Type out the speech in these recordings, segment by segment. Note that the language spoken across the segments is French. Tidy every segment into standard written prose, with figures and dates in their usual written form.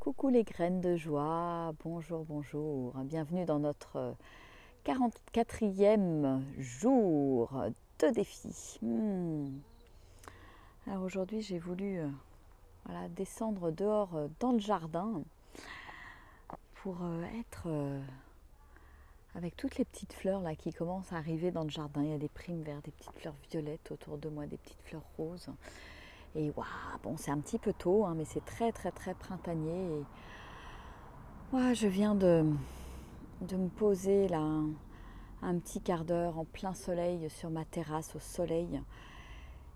Coucou les graines de joie, bonjour, bonjour, bienvenue dans notre 44e jour de défi. Alors aujourd'hui j'ai voulu descendre dehors dans le jardin pour être avec toutes les petites fleurs là qui commencent à arriver dans le jardin. Il y a des primes verts, des petites fleurs violettes autour de moi, des petites fleurs roses. Et waouh, bon c'est un petit peu tôt, mais c'est très très très printanier. Et je viens de me poser là un petit quart d'heure en plein soleil sur ma terrasse au soleil.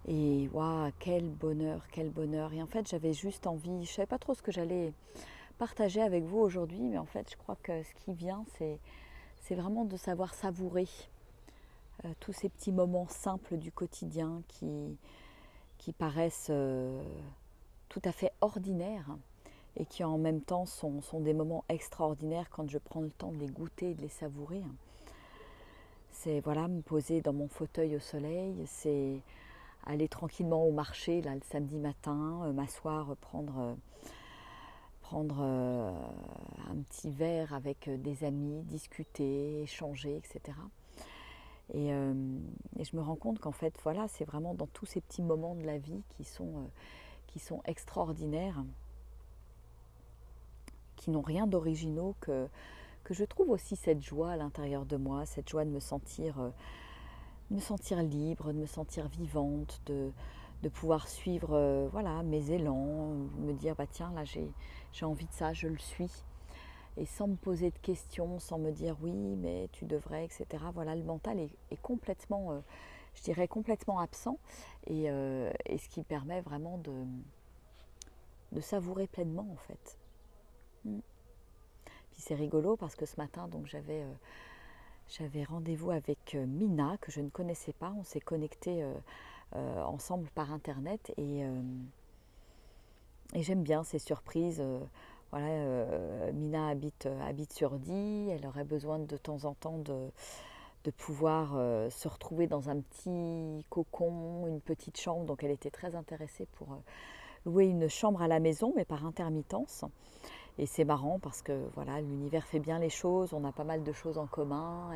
Et waouh, quel bonheur, quel bonheur. Et en fait j'avais juste envie, je ne savais pas trop ce que j'allais partager avec vous aujourd'hui, mais en fait je crois que ce qui vient c'est vraiment de savoir savourer tous ces petits moments simples du quotidien qui paraissent tout à fait ordinaires et qui en même temps sont des moments extraordinaires quand je prends le temps de les goûter et de les savourer. C'est me poser dans mon fauteuil au soleil, c'est aller tranquillement au marché là, le samedi matin, m'asseoir, prendre un petit verre avec des amis, discuter, échanger, etc. Et je me rends compte qu'en fait, c'est vraiment dans tous ces petits moments de la vie qui sont extraordinaires, qui n'ont rien d'originaux, que je trouve aussi cette joie à l'intérieur de moi, cette joie de me sentir libre, de me sentir vivante, de pouvoir suivre mes élans, me dire tiens là j'ai envie de ça, je le suis. Et sans me poser de questions, sans me dire oui, mais tu devrais, etc. Le mental est complètement, je dirais, complètement absent. Et ce qui permet vraiment de savourer pleinement, en fait. Puis c'est rigolo parce que ce matin, donc j'avais rendez-vous avec Mina, que je ne connaissais pas. On s'est connectés ensemble par Internet. Et j'aime bien ces surprises. Mina habite sur Die, elle aurait besoin de temps en temps de pouvoir se retrouver dans un petit cocon, une petite chambre, donc elle était très intéressée pour louer une chambre à la maison, mais par intermittence. Et c'est marrant parce que l'univers fait bien les choses, on a pas mal de choses en commun,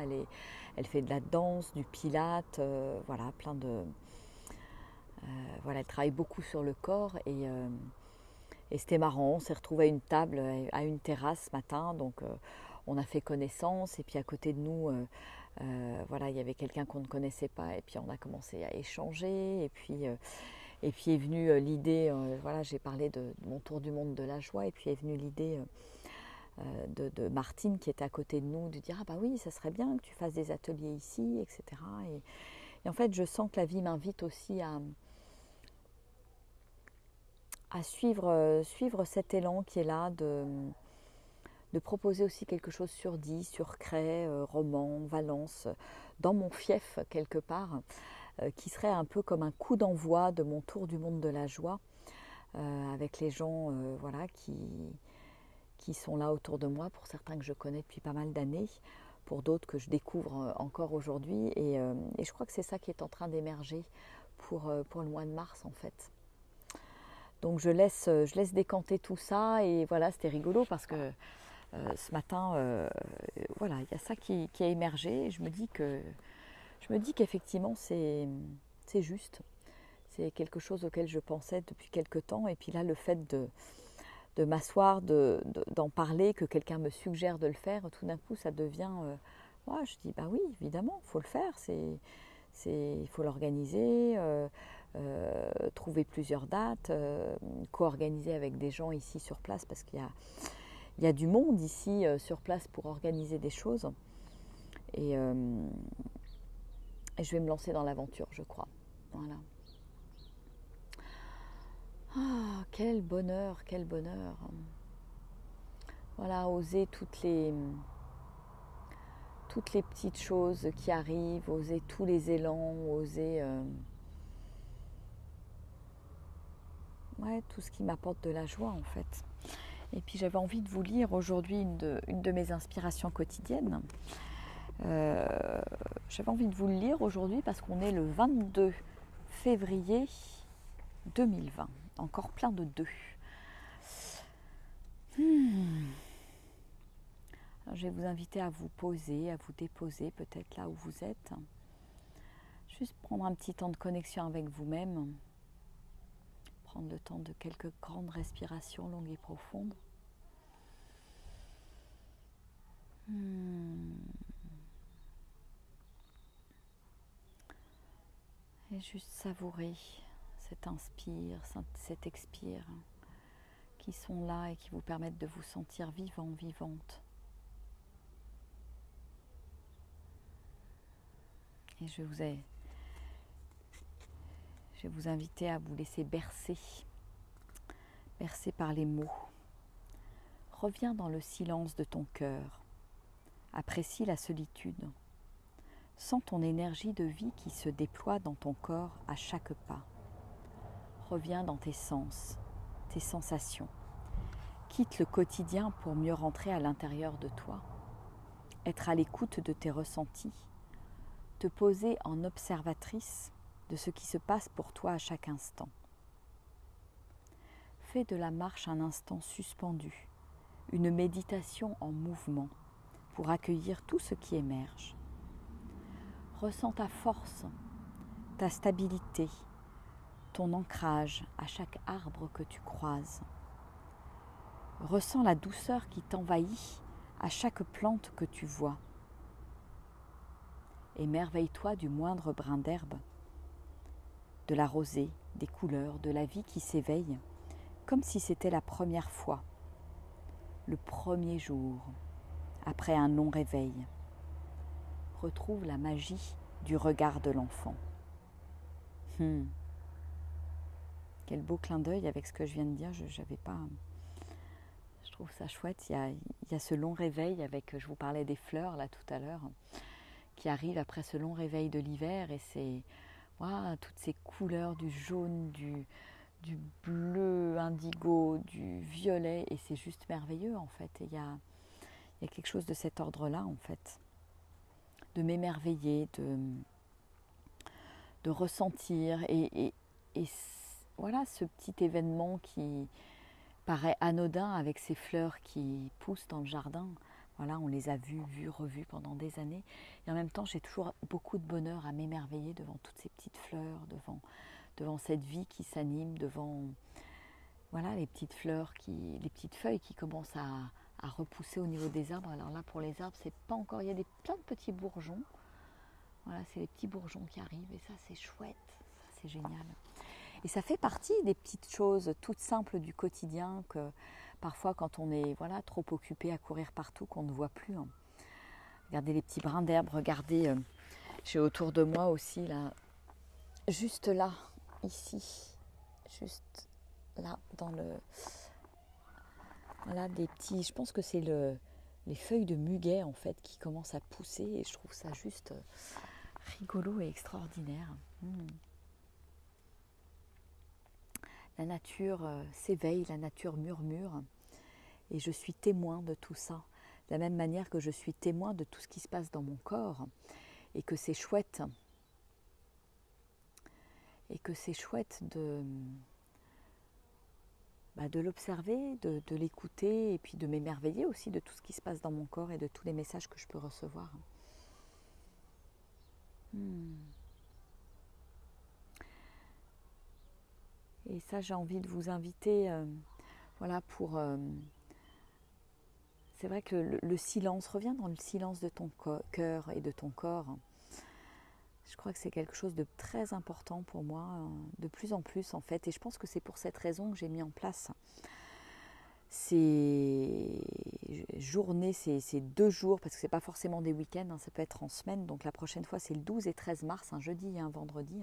elle fait de la danse, du pilate, plein de... elle travaille beaucoup sur le corps et c'était marrant, on s'est retrouvés à une table, à une terrasse ce matin, donc on a fait connaissance. Et puis à côté de nous, il y avait quelqu'un qu'on ne connaissait pas, et puis on a commencé à échanger. Et puis est venue l'idée, j'ai parlé de mon tour du monde de la joie, et puis est venue l'idée de Martine qui était à côté de nous, de dire ah bah oui, ça serait bien que tu fasses des ateliers ici, etc. Et en fait, je sens que la vie m'invite aussi à suivre cet élan qui est là, de proposer aussi quelque chose sur Die, sur Cray, Romans, Valence, dans mon fief quelque part, qui serait un peu comme un coup d'envoi de mon tour du monde de la joie, avec les gens qui sont là autour de moi, pour certains que je connais depuis pas mal d'années, pour d'autres que je découvre encore aujourd'hui. Et je crois que c'est ça qui est en train d'émerger pour le mois de mars en fait. Donc je laisse décanter tout ça, et c'était rigolo parce que ce matin, il y a ça qui a émergé, et je me dis qu'effectivement c'est juste. C'est quelque chose auquel je pensais depuis quelque temps, et puis là le fait de m'asseoir, d'en parler, que quelqu'un me suggère de le faire, tout d'un coup ça devient, je dis bah oui, évidemment, il faut le faire, il faut l'organiser, trouver plusieurs dates, co-organiser avec des gens ici sur place, parce qu'il y a du monde ici sur place pour organiser des choses. Et je vais me lancer dans l'aventure, je crois. Voilà. Ah, quel bonheur, quel bonheur. Oser toutes les petites choses qui arrivent, oser tous les élans, oser tout ce qui m'apporte de la joie en fait. Et puis j'avais envie de vous lire aujourd'hui une de mes inspirations quotidiennes. J'avais envie de vous le lire aujourd'hui parce qu'on est le 22 février 2020. Encore plein de deux. je vais vous inviter à vous poser, à vous déposer peut-être là où vous êtes. Juste prendre un petit temps de connexion avec vous-même. Prendre le temps de quelques grandes respirations longues et profondes. Et juste savourer cet inspire, cet expire qui sont là et qui vous permettent de vous sentir vivant, vivante. Et je vais vous inviter à vous laisser bercer par les mots. Reviens dans le silence de ton cœur. Apprécie la solitude. Sens ton énergie de vie qui se déploie dans ton corps à chaque pas. Reviens dans tes sens, tes sensations. Quitte le quotidien pour mieux rentrer à l'intérieur de toi. Être à l'écoute de tes ressentis. Te poser en observatrice de ce qui se passe pour toi à chaque instant. Fais de la marche un instant suspendu, une méditation en mouvement pour accueillir tout ce qui émerge. Ressens ta force, ta stabilité, ton ancrage à chaque arbre que tu croises. Ressens la douceur qui t'envahit à chaque plante que tu vois. Émerveille-toi du moindre brin d'herbe, de la rosée, des couleurs, de la vie qui s'éveille, comme si c'était la première fois, le premier jour, après un long réveil. Retrouve la magie du regard de l'enfant. Quel beau clin d'œil avec ce que je viens de dire, je trouve ça chouette. Il y a ce long réveil avec, je vous parlais des fleurs là tout à l'heure, qui arrive après ce long réveil de l'hiver, et c'est toutes ces couleurs du jaune, du bleu indigo, du violet, et c'est juste merveilleux en fait. Et il y a quelque chose de cet ordre-là en fait, de m'émerveiller, de ressentir, et voilà ce petit événement qui paraît anodin avec ces fleurs qui poussent dans le jardin. Voilà, on les a vues, revues pendant des années. Et en même temps, j'ai toujours beaucoup de bonheur à m'émerveiller devant toutes ces petites fleurs, devant cette vie qui s'anime, devant les petites fleurs, les petites feuilles qui commencent à repousser au niveau des arbres. Alors là, pour les arbres, c'est pas encore. Il y a plein de petits bourgeons. Voilà, c'est les petits bourgeons qui arrivent, et ça, c'est chouette, ça, c'est génial. Et ça fait partie des petites choses toutes simples du quotidien que parfois, quand on est trop occupé à courir partout, qu'on ne voit plus. Regardez les petits brins d'herbe, regardez, j'ai autour de moi aussi, là, juste là, ici, juste là, dans le... Voilà, des petits... Je pense que c'est les feuilles de muguet, en fait, qui commencent à pousser, et je trouve ça juste rigolo et extraordinaire. La nature s'éveille, la nature murmure, et je suis témoin de tout ça. De la même manière que je suis témoin de tout ce qui se passe dans mon corps, et que c'est chouette. Et que c'est chouette de l'observer, de l'écouter, et puis de m'émerveiller aussi de tout ce qui se passe dans mon corps et de tous les messages que je peux recevoir. Et ça, j'ai envie de vous inviter, pour... c'est vrai que le silence, reviens dans le silence de ton cœur et de ton corps. Je crois que c'est quelque chose de très important pour moi, de plus en plus en fait. Et je pense que c'est pour cette raison que j'ai mis en place ces journées, ces 2 jours, parce que ce n'est pas forcément des week-ends, ça peut être en semaine. Donc la prochaine fois, c'est le 12 et 13 mars, un jeudi et un vendredi.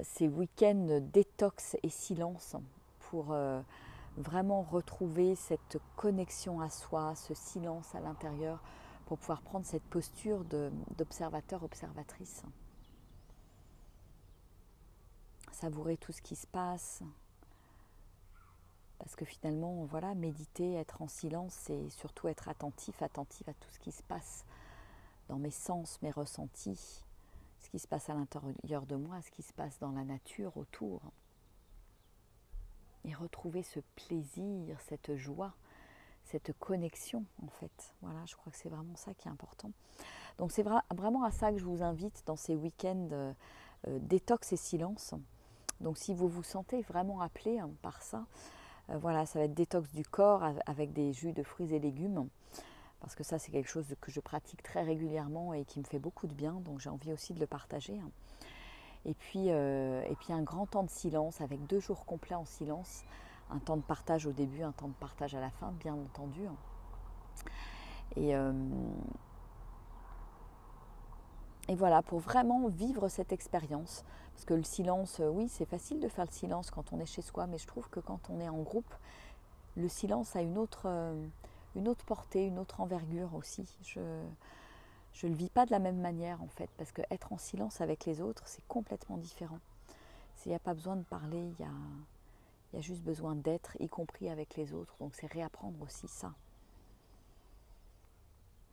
Ces week-ends détox et silence pour vraiment retrouver cette connexion à soi, ce silence à l'intérieur, pour pouvoir prendre cette posture d'observateur-observatrice. Savourer tout ce qui se passe. Parce que finalement, méditer, être en silence, c'est surtout être attentif à tout ce qui se passe dans mes sens, mes ressentis, ce qui se passe à l'intérieur de moi, ce qui se passe dans la nature autour. Et retrouver ce plaisir, cette joie, cette connexion en fait. Voilà, je crois que c'est vraiment ça qui est important. Donc c'est vraiment à ça que je vous invite dans ces week-ends détox et silence. Donc si vous vous sentez vraiment appelé par ça, voilà, ça va être détox du corps avec des jus de fruits et légumes. Parce que ça, c'est quelque chose que je pratique très régulièrement et qui me fait beaucoup de bien. Donc j'ai envie aussi de le partager. Et puis un grand temps de silence avec 2 jours complets en silence. Un temps de partage au début, un temps de partage à la fin, bien entendu. Et voilà, pour vraiment vivre cette expérience. Parce que le silence, oui, c'est facile de faire le silence quand on est chez soi, mais je trouve que quand on est en groupe, le silence a une autre portée, une autre envergure aussi. Je ne le vis pas de la même manière en fait, parce qu'être en silence avec les autres, c'est complètement différent. Il n'y a pas besoin de parler, il y a juste besoin d'être, y compris avec les autres. Donc c'est réapprendre aussi ça.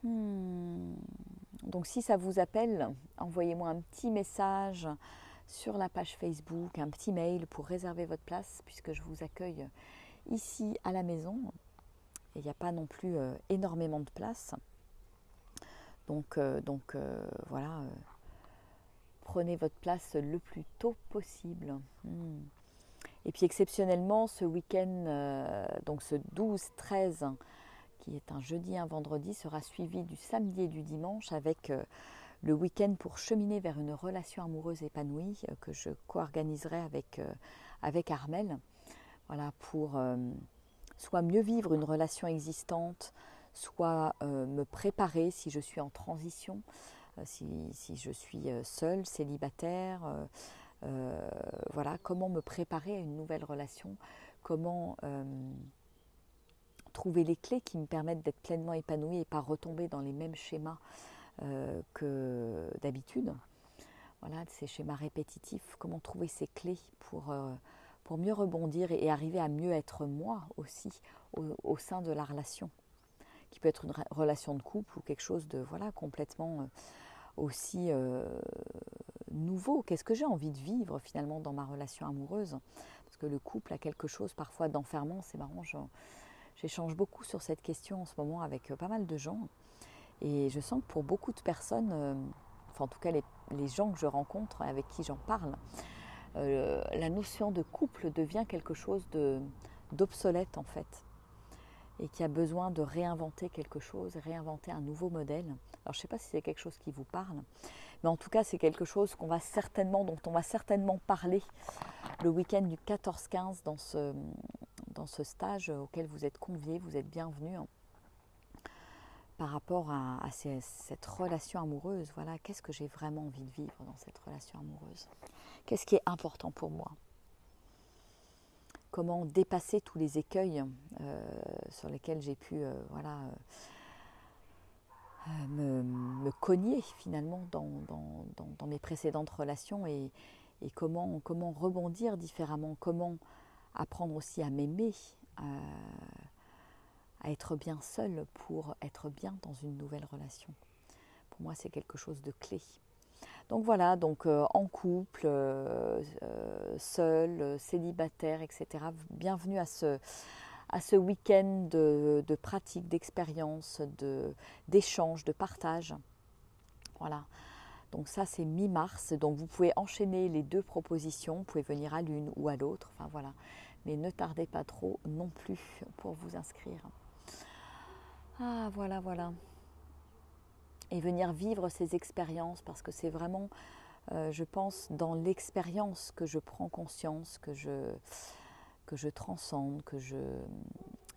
Donc si ça vous appelle, envoyez-moi un petit message sur la page Facebook, un petit mail pour réserver votre place, puisque je vous accueille ici à la maison. Et il n'y a pas non plus énormément de place. Donc voilà, prenez votre place le plus tôt possible. Et puis exceptionnellement, ce week-end, donc ce 12-13, qui est un jeudi et un vendredi, sera suivi du samedi et du dimanche avec le week-end pour cheminer vers une relation amoureuse épanouie que je co-organiserai avec Armelle. Voilà, pour soit mieux vivre une relation existante, soit me préparer si je suis en transition, si je suis seule, célibataire, voilà, comment me préparer à une nouvelle relation, comment trouver les clés qui me permettent d'être pleinement épanouie et pas retomber dans les mêmes schémas que d'habitude. Voilà, ces schémas répétitifs, comment trouver ces clés pour mieux rebondir et arriver à mieux être moi aussi au sein de la relation, qui peut être une relation de couple ou quelque chose de voilà, complètement aussi nouveau. Qu'est-ce que j'ai envie de vivre finalement dans ma relation amoureuse? Parce que le couple a quelque chose parfois d'enfermant. C'est marrant, j'échange beaucoup sur cette question en ce moment avec pas mal de gens. Et je sens que pour beaucoup de personnes, enfin en tout cas les gens que je rencontre, avec qui j'en parle, la notion de couple devient quelque chose d'obsolète en fait. Et qui a besoin de réinventer quelque chose, réinventer un nouveau modèle. Alors je ne sais pas si c'est quelque chose qui vous parle, mais en tout cas c'est quelque chose dont on va certainement parler le week-end du 14-15 dans ce stage auquel vous êtes conviés, vous êtes bienvenus. Par rapport à cette relation amoureuse, voilà, qu'est-ce que j'ai vraiment envie de vivre dans cette relation amoureuse? Qu'est-ce qui est important pour moi? Comment dépasser tous les écueils sur lesquels j'ai pu me cogner finalement dans mes précédentes relations et comment rebondir différemment, comment apprendre aussi à m'aimer, à être bien seule pour être bien dans une nouvelle relation. Pour moi, c'est quelque chose de clé. Donc voilà, en couple, seul, célibataire, etc. Bienvenue à ce week-end de pratique, d'expérience, d'échange, de partage. Voilà. Donc ça, c'est mi-mars. Donc vous pouvez enchaîner les 2 propositions. Vous pouvez venir à l'une ou à l'autre. Enfin voilà. Mais ne tardez pas trop non plus pour vous inscrire. Ah, voilà. Et venir vivre ces expériences, parce que c'est vraiment, je pense, dans l'expérience que je prends conscience, que je transcende, que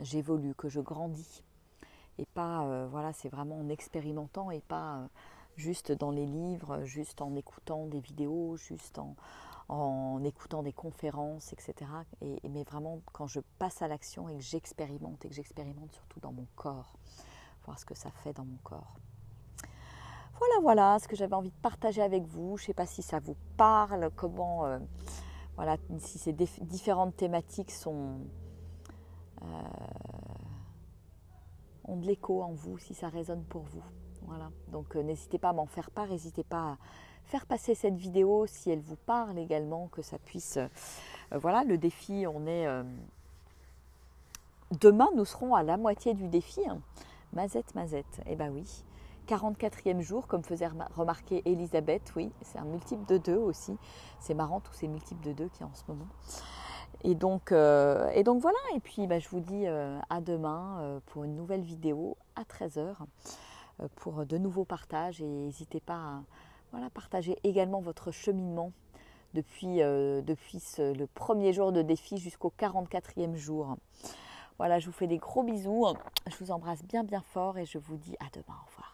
j'évolue, que je grandis. Et pas, c'est vraiment en expérimentant et pas juste dans les livres, juste en écoutant des vidéos, juste en écoutant des conférences, etc. Mais vraiment quand je passe à l'action et que j'expérimente surtout dans mon corps, voir ce que ça fait dans mon corps. Voilà ce que j'avais envie de partager avec vous. Je ne sais pas si ça vous parle, comment, si ces différentes thématiques ont de l'écho en vous, si ça résonne pour vous. Voilà. Donc n'hésitez pas à m'en faire part, n'hésitez pas à faire passer cette vidéo si elle vous parle également, que ça puisse... le défi, on est demain, nous serons à la moitié du défi. Mazette, mazette, eh bien oui. 44e jour, comme faisait remarquer Elisabeth, oui, c'est un multiple de 2 aussi. C'est marrant tous ces multiples de 2 qu'il y a en ce moment. Et donc voilà, et puis je vous dis à demain pour une nouvelle vidéo à 13 h pour de nouveaux partages. Et n'hésitez pas à partager également votre cheminement depuis le premier jour de défi jusqu'au 44e jour. Voilà, je vous fais des gros bisous, je vous embrasse bien bien fort et je vous dis à demain, au revoir.